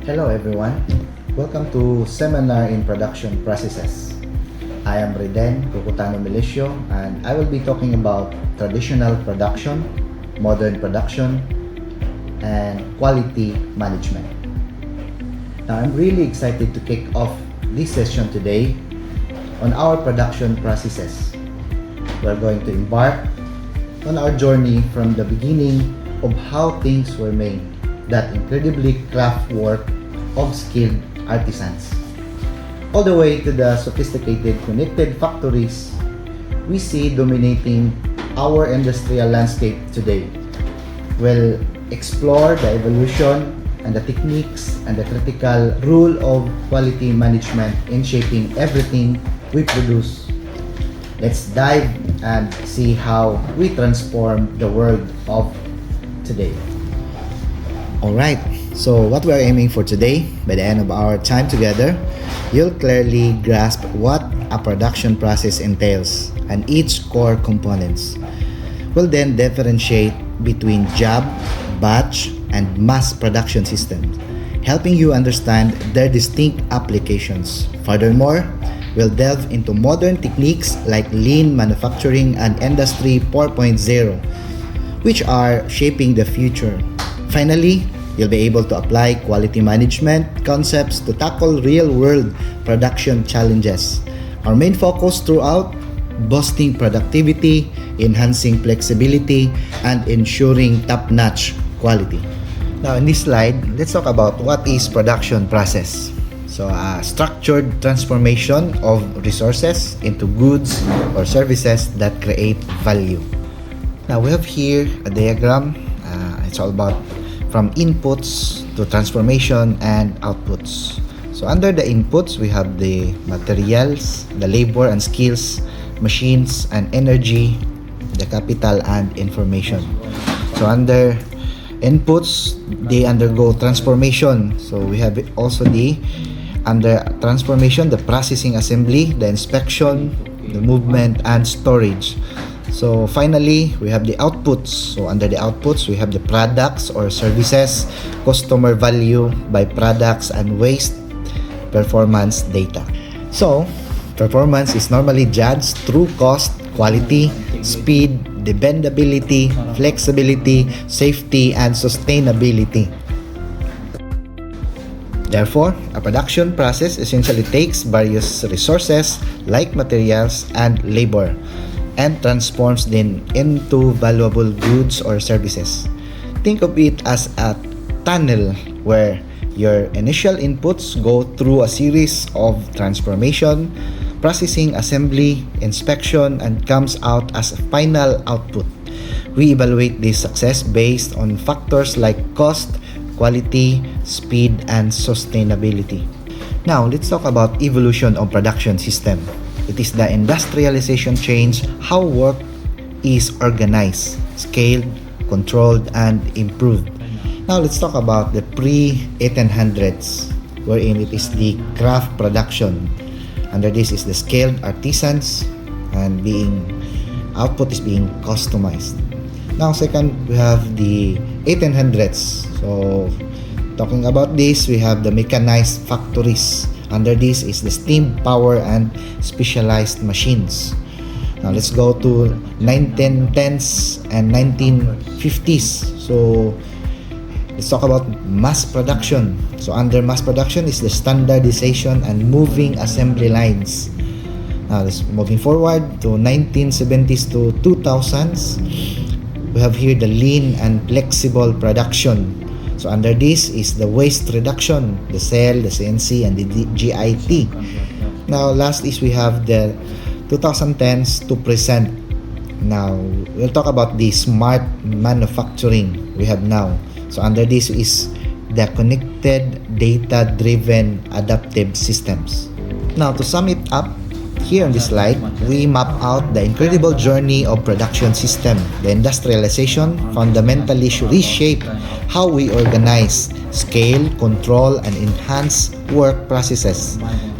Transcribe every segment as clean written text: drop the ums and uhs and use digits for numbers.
Hello everyone, welcome to Seminar in Production Processes. I am Reden, Gocotano, Melecio, and I will be talking about traditional production, modern production, and quality management. Now I'm really excited to kick off this session today on our production processes. We're going to embark on our journey from the beginning of how things were made, that incredibly craft work of skilled artisans, all the way to the sophisticated connected factories we see dominating our industrial landscape today. We'll explore the evolution and the techniques and the critical role of quality management in shaping everything we produce. Let's dive and see how we transform the world of today. Alright, so what we are aiming for today, by the end of our time together, you'll clearly grasp what a production process entails and its core components. We'll then differentiate between job, batch, and mass production systems, helping you understand their distinct applications. Furthermore, we'll delve into modern techniques like lean manufacturing and Industry 4.0, which are shaping the future. Finally, you'll be able to apply quality management concepts to tackle real-world production challenges. Our main focus throughout: boosting productivity, enhancing flexibility, and ensuring top-notch quality. Now in this slide, let's talk about what is production process. So a structured transformation of resources into goods or services that create value. Now we have here a diagram. It's all about from inputs to transformation and outputs. So under the inputs, we have the materials, the labor and skills, machines and energy, the capital and information. So under inputs, they undergo transformation. So we have also under transformation, the processing, assembly, the inspection, the movement and storage. So finally, we have the outputs. So under the outputs, we have the products or services, customer value, byproducts, and waste performance data. So performance is normally judged through cost, quality, speed, dependability, flexibility, safety, and sustainability. Therefore, a production process essentially takes various resources like materials and labor and transforms them into valuable goods or services. Think of it as a tunnel where your initial inputs go through a series of transformation, processing, assembly, inspection, and comes out as a final output. We evaluate this success based on factors like cost, quality, speed, and sustainability. Now, let's talk about evolution of production system. It is the industrialization change how work is organized, scaled, controlled, and improved. Now let's talk about the pre-1800s, wherein it is the craft production. Under this is the skilled artisans, and output is being customized. Now second, we have the 1800s. So talking about this, we have the mechanized factories. Under this is the steam power and specialized machines. Now let's go to 1910s and 1950s. So let's talk about mass production. So under mass production is the standardization and moving assembly lines. Now let's moving forward to 1970s to 2000s. We have here the lean and flexible production. So under this is the waste reduction, the cell, the CNC, and the GIT. Now last is we have the 2010s to present. Now we'll talk about the smart manufacturing we have now. So under this is the connected, data-driven, adaptive systems. Now to sum it up, here on this slide, we map out the incredible journey of production system. The industrialization fundamentally reshape how we organize, scale, control, and enhance work processes.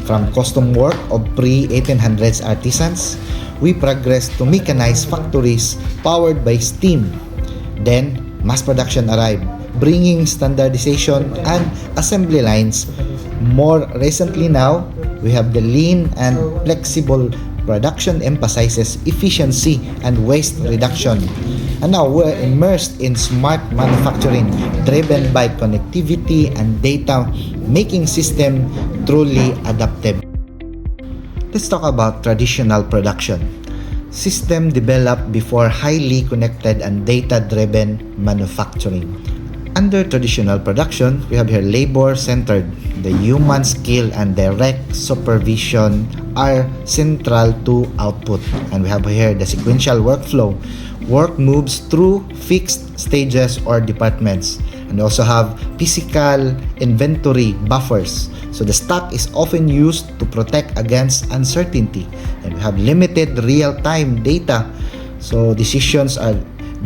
From custom work of pre-1800s artisans, we progressed to mechanized factories powered by steam. Then, mass production arrived, bringing standardization and assembly lines. More recently now, we have the lean and flexible production emphasizes efficiency and waste reduction. And now we're immersed in smart manufacturing driven by connectivity and data, making system truly adaptive. Let's talk about traditional production. System developed before highly connected and data-driven manufacturing. Under traditional production, we have here labor-centered. The human skill and direct supervision are central to output. And we have here the sequential workflow. Work moves through fixed stages or departments. And we also have physical inventory buffers. So the stock is often used to protect against uncertainty. And we have limited real-time data. So decisions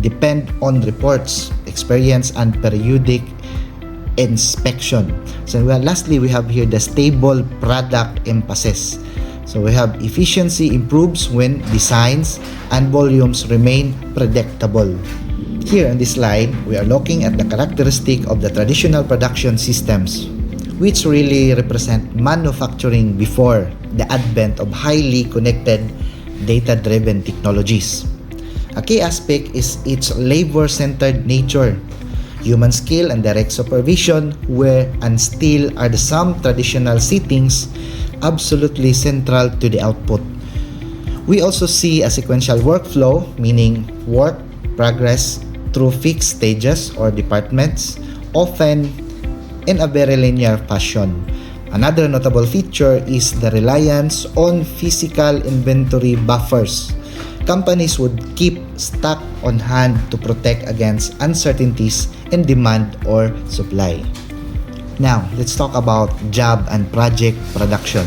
depend on reports, experience, and periodic inspection. So lastly, we have here the stable product emphasis. So we have efficiency improves when designs and volumes remain predictable. Here on this slide, we are looking at the characteristic of the traditional production systems, which really represent manufacturing before the advent of highly connected data-driven technologies. A key aspect is its labor-centered nature. Human skill and direct supervision were and still are some traditional settings absolutely central to the output. We also see a sequential workflow, meaning work progress through fixed stages or departments, often in a very linear fashion. Another notable feature is the reliance on physical inventory buffers. Companies would keep stock on hand to protect against uncertainties in demand or supply. Now, let's talk about job and project production.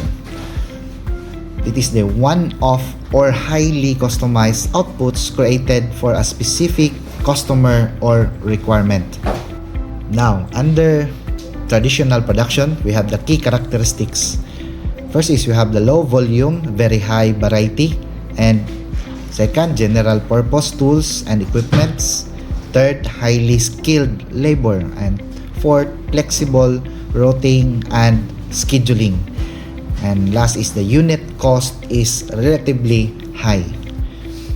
It is the one-off or highly customized outputs created for a specific customer or requirement. Now, under traditional production, we have the key characteristics. First is we have the low volume, very high variety, and second, general purpose tools and equipments. Third, highly skilled labor, and fourth, flexible routing and scheduling. And last is the unit cost is relatively high.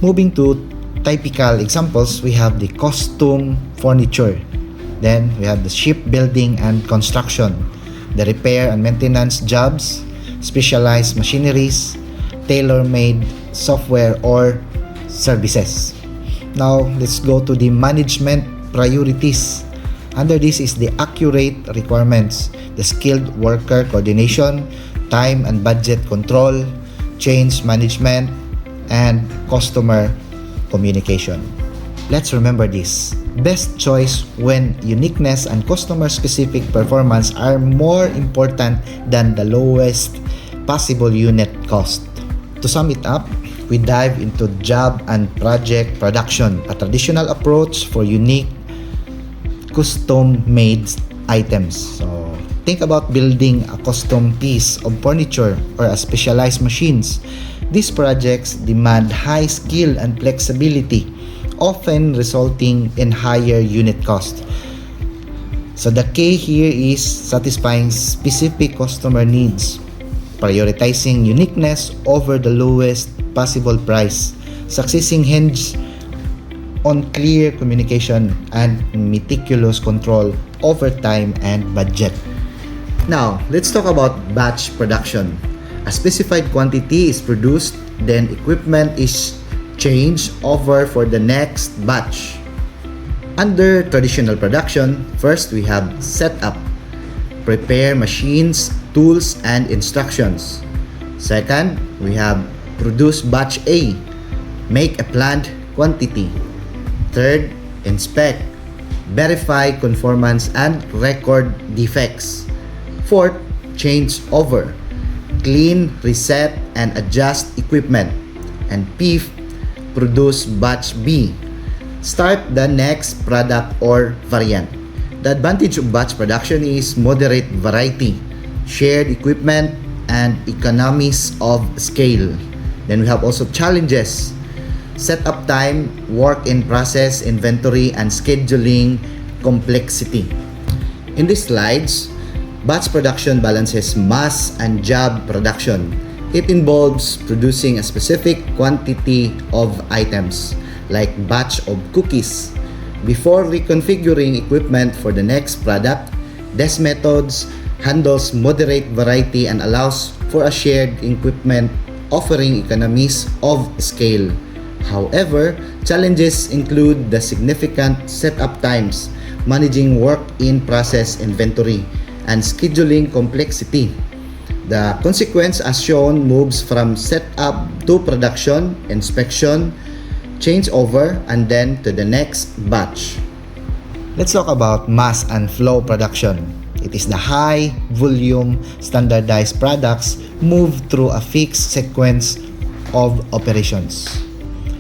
Moving to typical examples, we have the custom furniture. Then we have the shipbuilding and construction, the repair and maintenance jobs, specialized machineries, tailor-made software or services. Now, let's go to the management priorities. Under this is the accurate requirements, the skilled worker coordination, time and budget control, change management, and customer communication. Let's remember this. Best choice when uniqueness and customer-specific performance are more important than the lowest possible unit cost. To sum it up, we dive into job and project production, a traditional approach for unique custom-made items. So, think about building a custom piece of furniture or a specialized machines. These projects demand high skill and flexibility, often resulting in higher unit cost. So the key here is satisfying specific customer needs, prioritizing uniqueness over the lowest possible price. Succeeding hinges on clear communication and meticulous control over time and budget. Now, let's talk about batch production. A specified quantity is produced, then equipment is changed over for the next batch. Under traditional production, first we have setup, prepare machines, tools, and instructions. Second, we have produce batch A, make a planned quantity. Third, inspect, verify conformance and record defects. Fourth, change over, clean, reset, and adjust equipment. And fifth, produce batch B, start the next product or variant. The advantage of batch production is moderate variety, shared equipment, and economies of scale. Then we have also challenges, setup time, work in process, inventory, and scheduling complexity. In these slides, batch production balances mass and job production. It involves producing a specific quantity of items, like batch of cookies, before reconfiguring equipment for the next product. These methods handles moderate variety and allows for a shared equipment, offering economies of scale. However, challenges include the significant setup times, managing work-in-process inventory, and scheduling complexity. The consequence, as shown, moves from setup to production, inspection, changeover, and then to the next batch. Let's talk about mass and flow production. It is the high volume standardized products move through a fixed sequence of operations.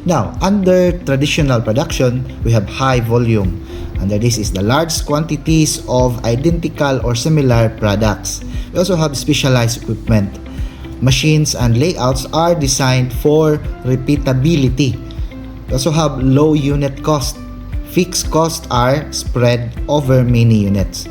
Now, under traditional production, we have high volume. Under this is the large quantities of identical or similar products. We also have specialized equipment. Machines and layouts are designed for repeatability. We also have low unit cost. Fixed costs are spread over many units.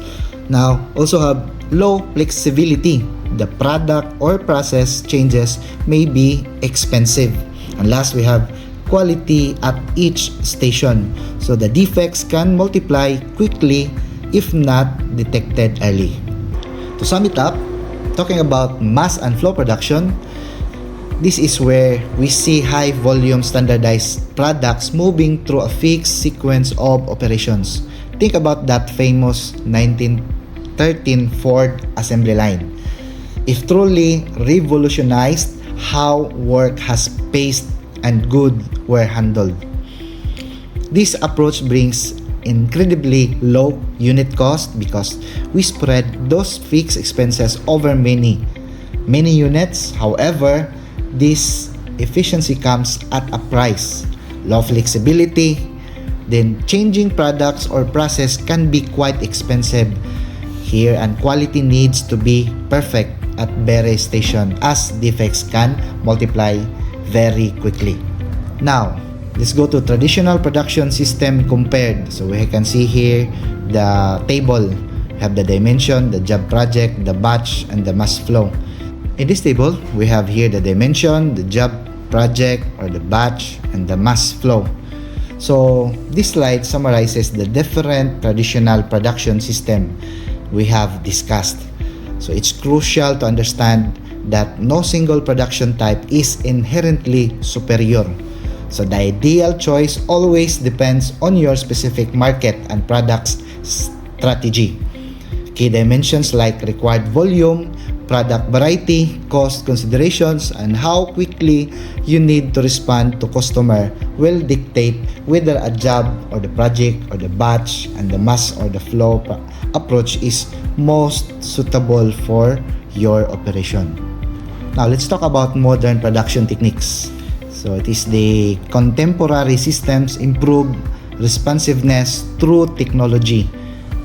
Now, also have low flexibility. The product or process changes may be expensive. And last, we have quality at each station. So the defects can multiply quickly if not detected early. To sum it up, talking about mass and flow production, this is where we see high volume standardized products moving through a fixed sequence of operations. Think about that famous 1913 Ford assembly line. It truly revolutionized how work has paced and goods were handled. This approach brings incredibly low unit cost because we spread those fixed expenses over many units. However, this efficiency comes at a price. Low flexibility, then changing products or process can be quite expensive here, and quality needs to be perfect at various stations as defects can multiply very quickly. Now, let's go to traditional production system compared. So we can see here the table. We have the dimension, the job project, the batch, and the mass flow. In this table, we have here the dimension, the job project or the batch, and the mass flow. So this slide summarizes the different traditional production system we have discussed. So it's crucial to understand that no single production type is inherently superior. So the ideal choice always depends on your specific market and product's strategy. Key dimensions like required volume, product variety, cost considerations, and how quickly you need to respond to customer will dictate whether a job or the project or the batch and the mass or the flow approach is most suitable for your operation. Now, let's talk about modern production techniques. So it is the contemporary systems improve responsiveness through technology,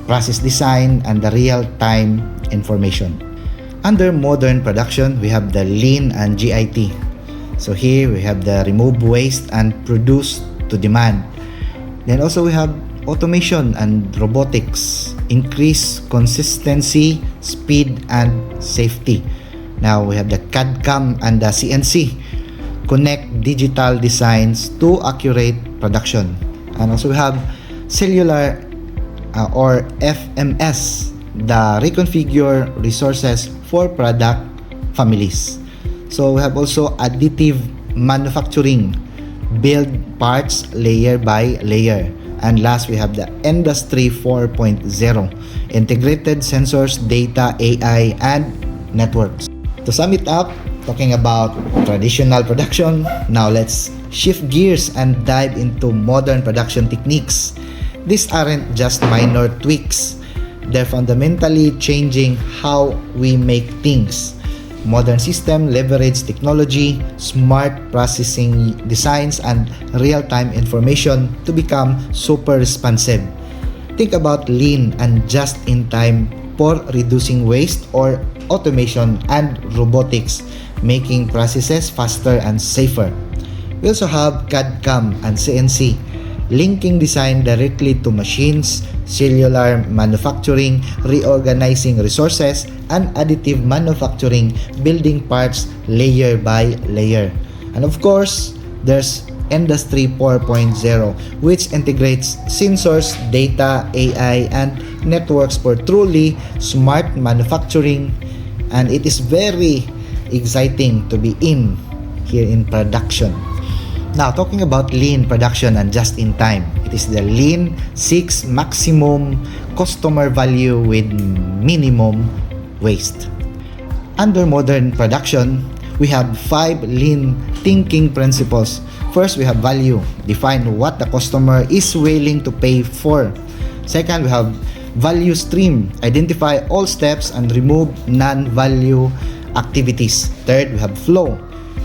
process design, and the real-time information. Under modern production, we have the lean and GIT. So here we have the remove waste and produce to demand. Then also we have automation and robotics, increase consistency, speed, and safety. Now we have the CAD/CAM and the CNC, connect digital designs to accurate production. And also we have cellular or FMS, the reconfigure resources for product families. So we have also additive manufacturing, build parts layer by layer. And last, we have the Industry 4.0, integrated sensors, data, AI, and networks. To sum it up, talking about traditional production, now let's shift gears and dive into modern production techniques. These aren't just minor tweaks. They're fundamentally changing how we make things. Modern systems leverage technology, smart processing designs, and real-time information to become super responsive. Think about lean and just-in-time for reducing waste, or automation and robotics, making processes faster and safer. We also have CAD/CAM and CNC, linking design directly to machines, cellular manufacturing, reorganizing resources, and additive manufacturing, building parts layer by layer. And of course, there's Industry 4.0, which integrates sensors, data, AI, and networks for truly smart manufacturing. And it is very exciting to be in here in production. Now, talking about lean production and just in time, it is the lean 6 maximum customer value with minimum waste. Under modern production, we have 5 lean thinking principles. First, we have value. Define what the customer is willing to pay for. Second, we have value stream. Identify all steps and remove non-value activities. Third, we have flow.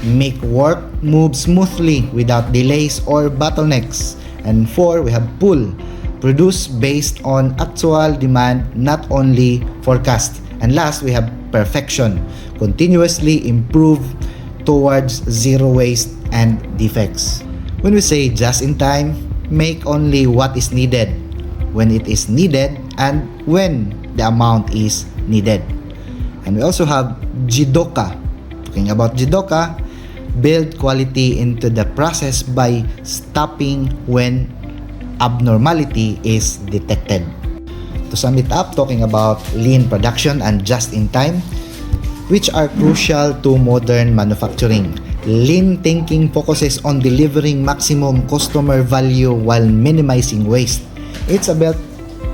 Make work move smoothly without delays or bottlenecks. And 4, we have pull. Produce based on actual demand, not only forecast. And last, we have perfection. Continuously improve towards zero waste and defects. When we say just in time, make only what is needed, when it is needed, and when the amount is needed. And we also have Jidoka. Talking about Jidoka, build quality into the process by stopping when abnormality is detected. To sum it up, talking about lean production and just in time, which are crucial to modern manufacturing. Lean thinking focuses on delivering maximum customer value while minimizing waste. It's built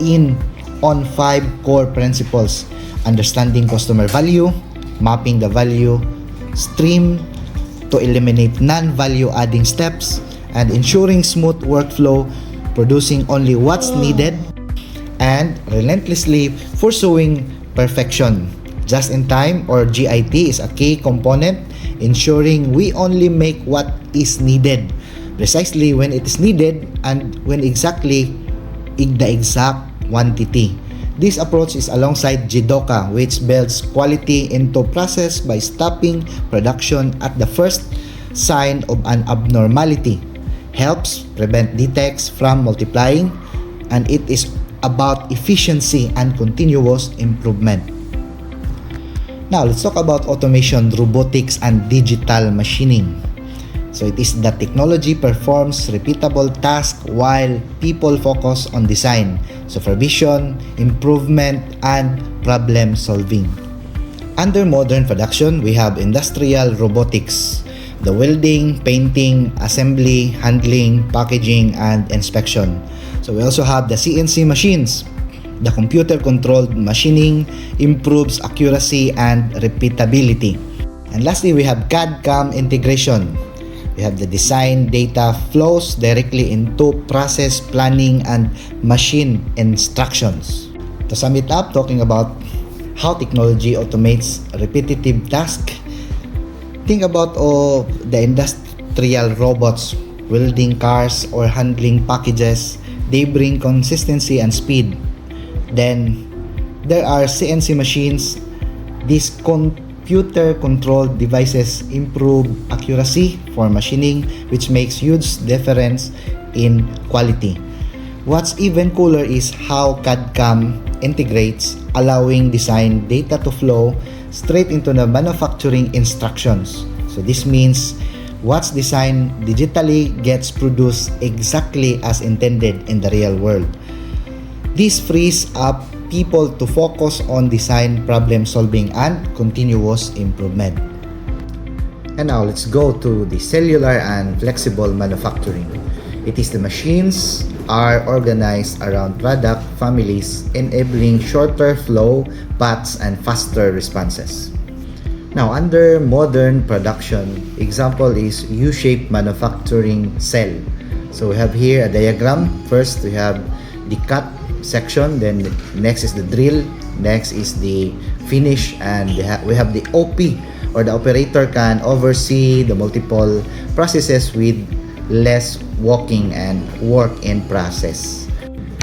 in on 5 core principles: understanding customer value, mapping the value stream to eliminate non-value adding steps, and ensuring smooth workflow, producing only what's needed, and relentlessly pursuing perfection. Just in time, or GIT, is a key component, ensuring we only make what is needed, precisely when it is needed, and when exactly the exact quantity. This approach is alongside Jidoka, which builds quality into process by stopping production at the first sign of an abnormality, helps prevent defects from multiplying, and it is about efficiency and continuous improvement. Now, let's talk about automation, robotics, and digital machining. So it is that technology performs repeatable tasks while people focus on design, supervision, improvement, and problem solving. Under modern production, we have industrial robotics, the welding, painting, assembly, handling, packaging, and inspection. So we also have the CNC machines. The computer-controlled machining improves accuracy and repeatability. And lastly, we have CAD/CAM integration. We have the design data flows directly into process planning and machine instructions. To sum it up, talking about how technology automates repetitive tasks, think about the industrial robots welding cars or handling packages. They bring consistency and speed. Then there are CNC machines. These computer-controlled devices improve accuracy for machining, which makes huge difference in quality. What's even cooler is how CAD/CAM integrates, allowing design data to flow straight into the manufacturing instructions. So this means what's designed digitally gets produced exactly as intended in the real world. This frees up people to focus on design, problem solving, and continuous improvement. And now let's go to the cellular and flexible manufacturing. It is the machines are organized around product families, enabling shorter flow paths and faster responses. Now, under modern production, example is U-shaped manufacturing cell. So we have here a diagram. First, we have the cut section, then next is the drill, next is the finish, and we have the OP, or the operator can oversee the multiple processes with less walking and work in process.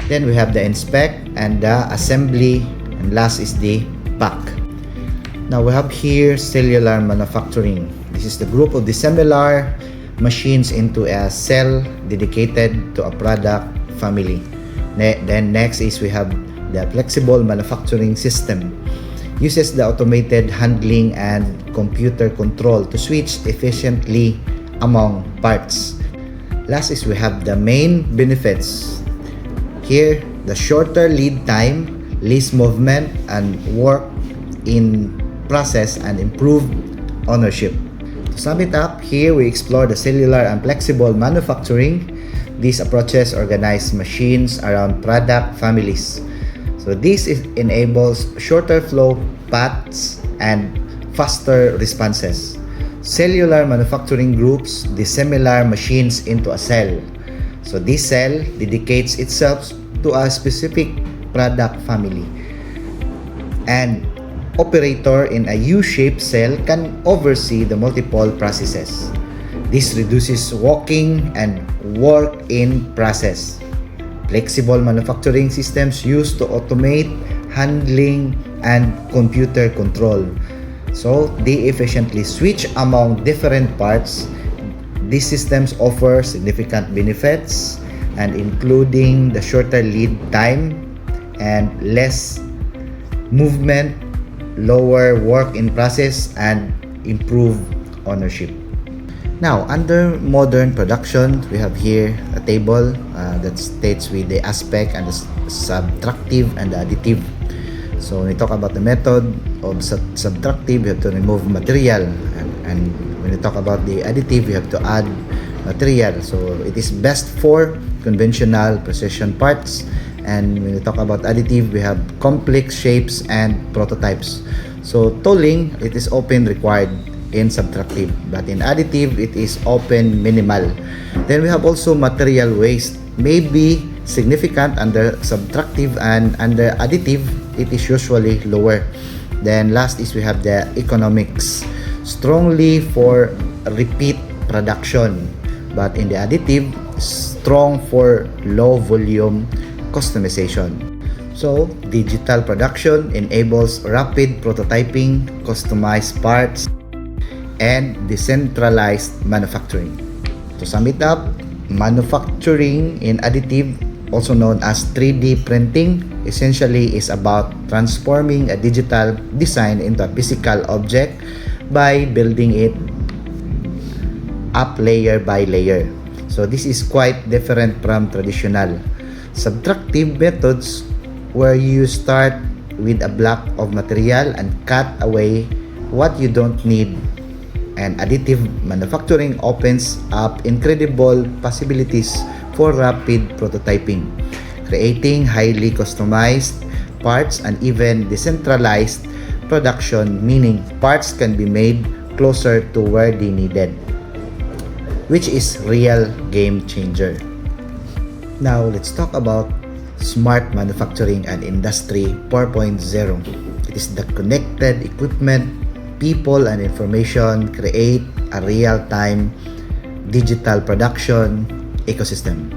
Then we have the inspect and the assembly, and last is the pack. Now we have here cellular manufacturing. This is the group of the similar machines into a cell dedicated to a product family. Then next is we have the flexible manufacturing system. Uses the automated handling and computer control to switch efficiently among parts. Last is we have the main benefits. Here, the shorter lead time, less movement, and work in process and improved ownership. To sum it up, here we explore the cellular and flexible manufacturing. These approaches organize machines around product families. So this enables shorter flow paths and faster responses. Cellular manufacturing groups the similar machines into a cell. So this cell dedicates itself to a specific product family. An operator in a U-shaped cell can oversee the multiple processes. This reduces walking and work in process. Flexible manufacturing systems used to automate handling and computer control. So they efficiently switch among different parts. These systems offer significant benefits and including the shorter lead time and less movement, lower work in process, and improved ownership. Now, under modern production, we have here a table that states with the aspect and the subtractive and the additive. So when we talk about the method of subtractive, we have to remove material, and when we talk about the additive, we have to add material. So it is best for conventional precision parts, and when we talk about additive, we have complex shapes and prototypes. So tooling, it is often required in subtractive, but in additive it is often minimal. Then we have also material waste, may be significant under subtractive, and under additive it is usually lower. Then last is we have the economics, strongly for repeat production, but in the additive, strong for low volume customization. So digital production enables rapid prototyping, customized parts, and decentralized manufacturing. To sum it up, manufacturing in additive, also known as 3D printing, essentially is about transforming a digital design into a physical object by building it up layer by layer. So this is quite different from traditional subtractive methods, where you start with a block of material and cut away what you don't need. And additive manufacturing opens up incredible possibilities for rapid prototyping, creating highly customized parts and even decentralized production, meaning parts can be made closer to where they needed, which is real game changer. Now let's talk about smart manufacturing and industry 4.0. It is the connected equipment, people, and information create a real-time digital production ecosystem.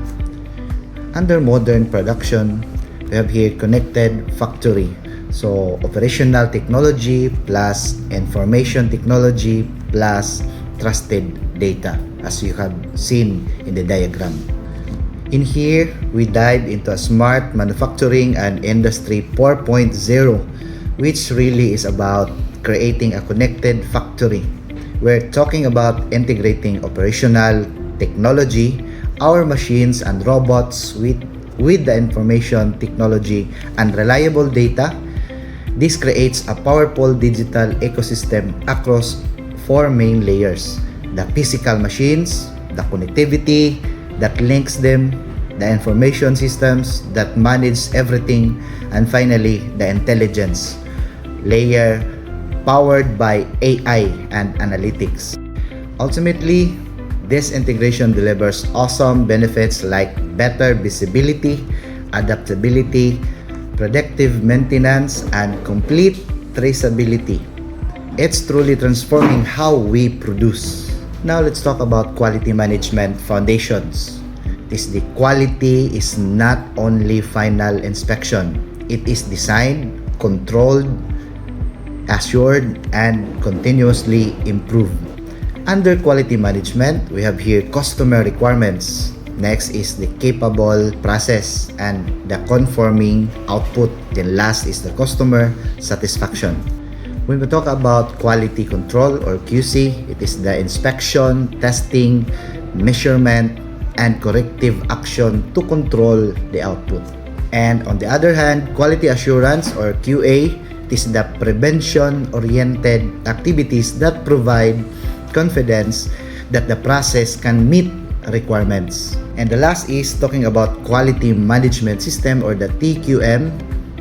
Under modern production, we have here connected factory. So operational technology plus information technology plus trusted data, as you have seen in the diagram. In here, we dive into a smart manufacturing and industry 4.0, which really is about creating a connected factory. We're talking about integrating operational technology, our machines and robots with the information technology and reliable data. This creates a powerful digital ecosystem across four main layers: the physical machines, the connectivity that links them, the information systems that manage everything, and finally the intelligence layer powered by AI and analytics. Ultimately, this integration delivers awesome benefits like better visibility, adaptability, predictive maintenance, and complete traceability. It's truly transforming how we produce. Now let's talk about quality management foundations. The quality is not only final inspection. It is designed, controlled, assured, and continuously improved. Under quality management, we have here customer requirements. Next is the capable process and the conforming output. Then last is the customer satisfaction. When we talk about quality control or QC, it is the inspection, testing, measurement, and corrective action to control the output. And on the other hand, quality assurance or QA, it is the prevention-oriented activities that provide confidence that the process can meet requirements. And the last is talking about quality management system or the TQM.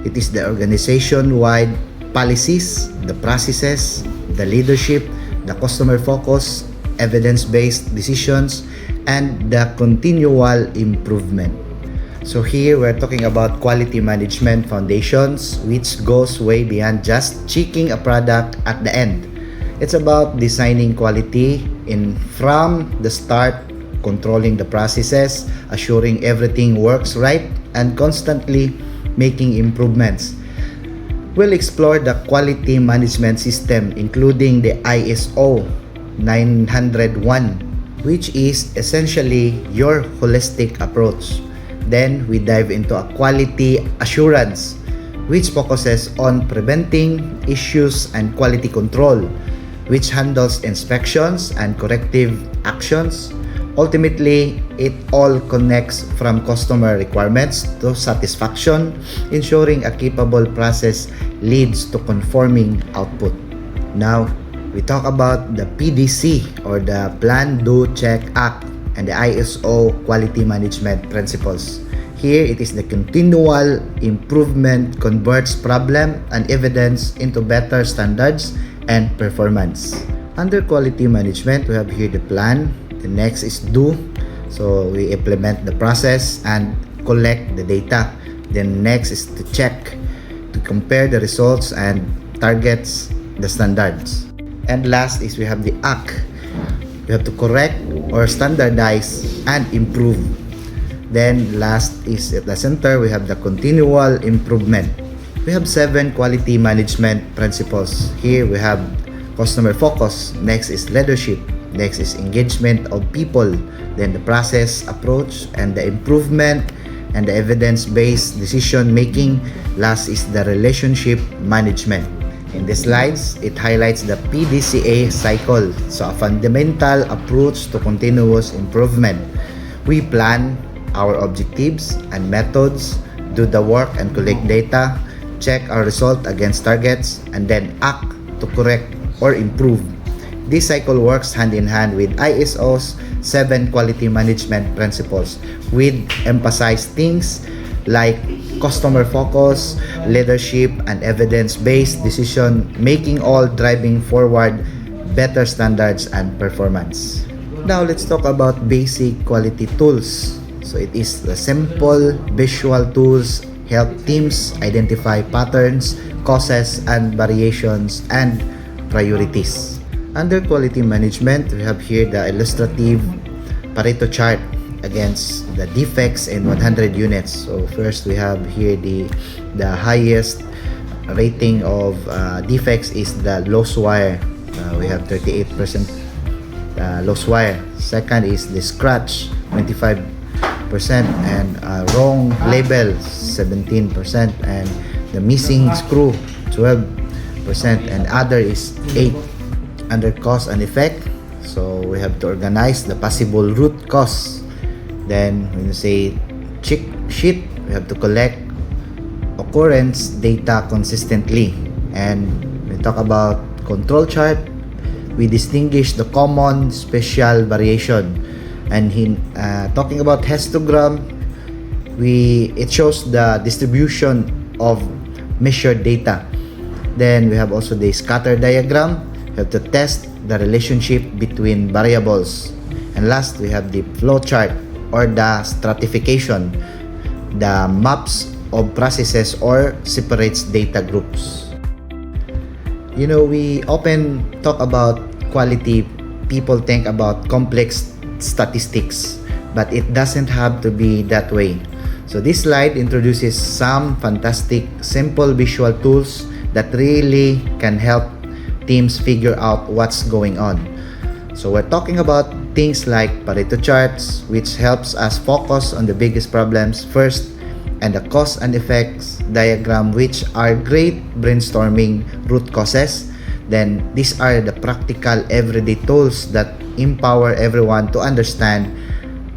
It is the organization-wide policies, the processes, the leadership, the customer focus, evidence-based decisions, and the continual improvement. So here we're talking about quality management foundations, which goes way beyond just checking a product at the end. It's about designing quality from the start, controlling the processes, assuring everything works right, and constantly making improvements. We'll explore the quality management system, including the ISO 901, which is essentially your holistic approach. Then we dive into a quality assurance, which focuses on preventing issues and quality control, which handles inspections and corrective actions. Ultimately, it all connects from customer requirements to satisfaction, ensuring a capable process leads to conforming output. Now, we talk about the PDC or the Plan, Do, Check, Act and the ISO quality management principles. Here, it is the continual improvement converts problem and evidence into better standards and performance. Under quality management, we have here the plan. The next is do. So we implement the process and collect the data. Then next is to check, to compare the results and targets the standards. And last is we have the act. We have to correct or standardize and improve. Then last is at the center, we have the continual improvement. We have 7 quality management principles. Here we have customer focus. Next is leadership. Next is engagement of people. Then the process approach and the improvement and the evidence-based decision making. Last is the relationship management. In the slides, it highlights the PDCA cycle. So a fundamental approach to continuous improvement. We plan our objectives and methods, do the work and collect data, check our result against targets, and then act to correct or improve. This cycle works hand in hand with ISO's 7 quality management principles, with emphasized things like customer focus, leadership, and evidence-based decision making, all driving forward better standards and performance. Now let's talk about basic quality tools. So it is the simple visual tools help teams identify patterns, causes, and variations and priorities. Under quality management, we have here the illustrative Pareto chart against the defects in 100 units. So first we have here the highest rating of defects is the loose wire. We have 38% loose wire. Second is the scratch, 25%, and wrong label, 17%, and the missing screw, 12%, and other is 8%. Under cause and effect, so we have to organize the possible root cause. Then when you say check sheet, we have to collect occurrence data consistently. And we talk about control chart, we distinguish the common special variation. And talking about histogram, it shows the distribution of measured data. Then we have also the scatter diagram. We have to test the relationship between variables. And last, we have the flow chart or the stratification, the maps of processes or separates data groups. You know, we often talk about quality, people think about complex statistics, but it doesn't have to be that way. So this slide introduces some fantastic simple visual tools that really can help teams figure out what's going on. So we're talking about things like Pareto charts, which helps us focus on the biggest problems first, and the cause and effects diagram, which are great brainstorming root causes. Then these are the practical everyday tools that empower everyone to understand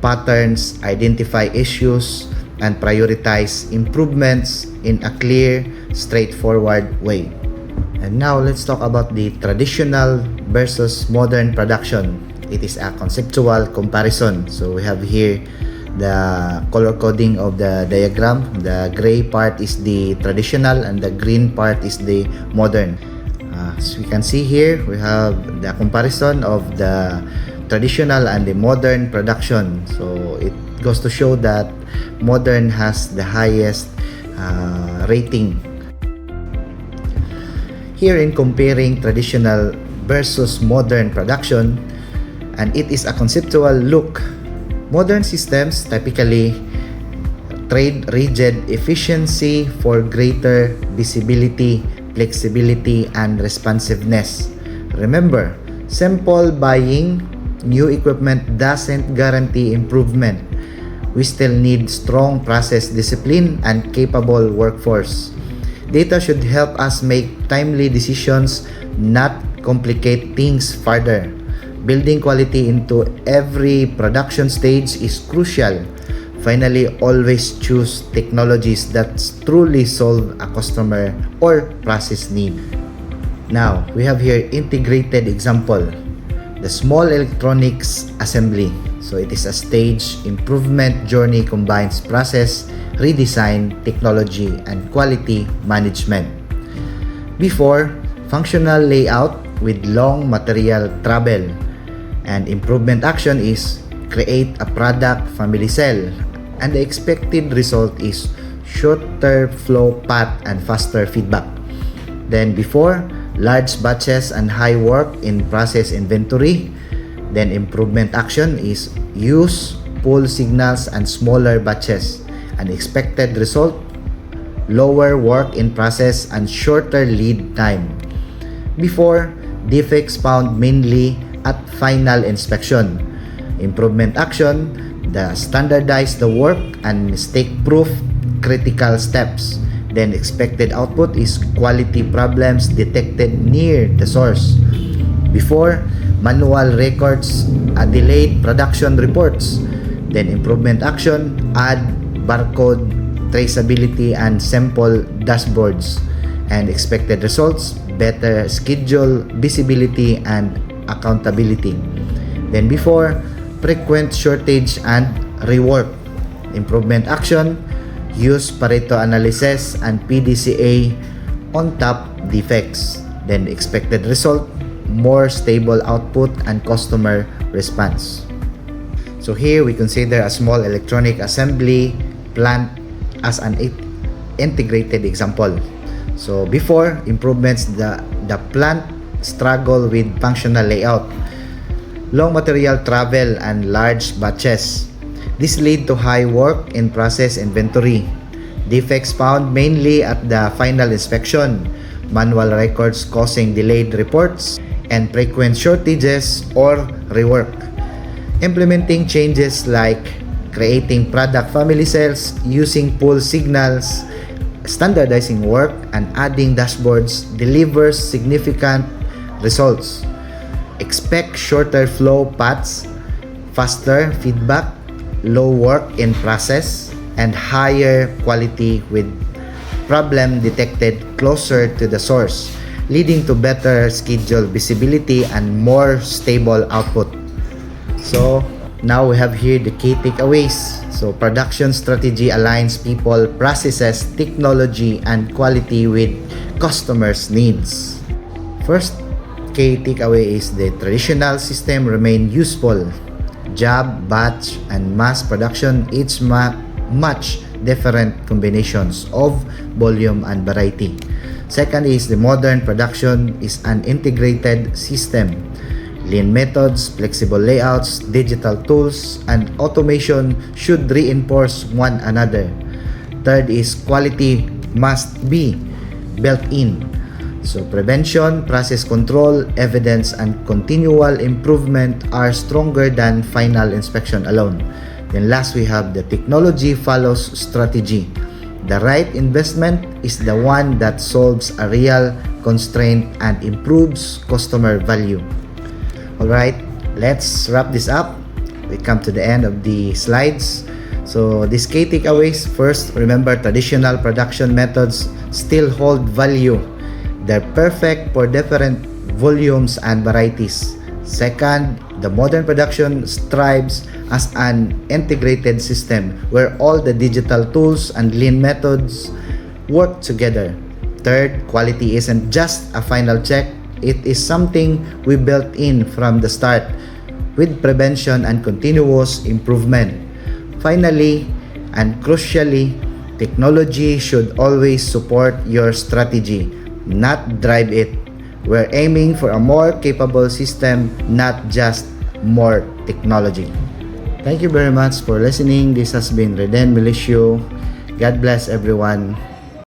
patterns, identify issues, and prioritize improvements in a clear, straightforward way. And now let's talk about the traditional versus modern production. It is a conceptual comparison. So we have here the color coding of the diagram. The gray part is the traditional and the green part is the modern. As we can see here, we have the comparison of the traditional and the modern production. So it goes to show that modern has the highest rating. Here in comparing traditional versus modern production, and it is a conceptual look. Modern systems typically trade rigid efficiency for greater visibility, flexibility, and responsiveness. Remember, simple buying new equipment doesn't guarantee improvement. We still need strong process discipline and capable workforce. Data should help us make timely decisions, not complicate things further. Building quality into every production stage is crucial. Finally, always choose technologies that truly solve a customer or process need. Now, we have here integrated example. The small electronics assembly. So it is a stage improvement journey combines process, redesign, technology, and quality management. Before, functional layout with long material travel. And improvement action is create a product family cell. And the expected result is shorter flow path and faster feedback. Then before, large batches and high work in process inventory. Then improvement action is use pull signals and smaller batches. An expected result, lower work in process and shorter lead time. Before, defects found mainly at final inspection. Improvement action, the standardize the work and mistake-proof critical steps. Then expected output is quality problems detected near the source. Before, manual records, delayed production reports. Then improvement action, add barcode, traceability, and simple dashboards. And expected results, better schedule, visibility, and accountability. Then before, frequent shortage and rework. Improvement action, use Pareto analysis and PDCA on top defects. Then expected result, more stable output and customer response. So here we consider a small electronic assembly plant as an integrated example. So before improvements, the plant struggle with functional layout, long material travel, and large batches. This lead to high work in process inventory. Defects found mainly at the final inspection, manual records causing delayed reports, and frequent shortages or rework. Implementing changes like creating product family cells, using pull signals, standardizing work, and adding dashboards delivers significant results. Expect shorter flow paths, faster feedback, low work in process, and higher quality with problem detected closer to the source, leading to better schedule visibility and more stable output. So now we have here the key takeaways. So production strategy aligns people, processes, technology, and quality with customers' needs. First key takeaway is the traditional system remain useful. Job, batch, and mass production each match different combinations of volume and variety. Second is the modern production is an integrated system. Lean methods, flexible layouts, digital tools, and automation should reinforce one another. Third is quality must be built in. So prevention, process control, evidence, and continual improvement are stronger than final inspection alone. Then last, we have the technology follows strategy. The right investment is the one that solves a real constraint and improves customer value. Alright, let's wrap this up. We come to the end of the slides. So these key takeaways: first, remember traditional production methods still hold value. They're perfect for different volumes and varieties. Second, the modern production strives as an integrated system where all the digital tools and lean methods work together. Third, quality isn't just a final check. It is something we built in from the start with prevention and continuous improvement. Finally, and crucially, technology should always support your strategy, not drive it. We're aiming for a more capable system, not just more technology. Thank you very much for listening. This has been Reden, Melecio. God bless everyone.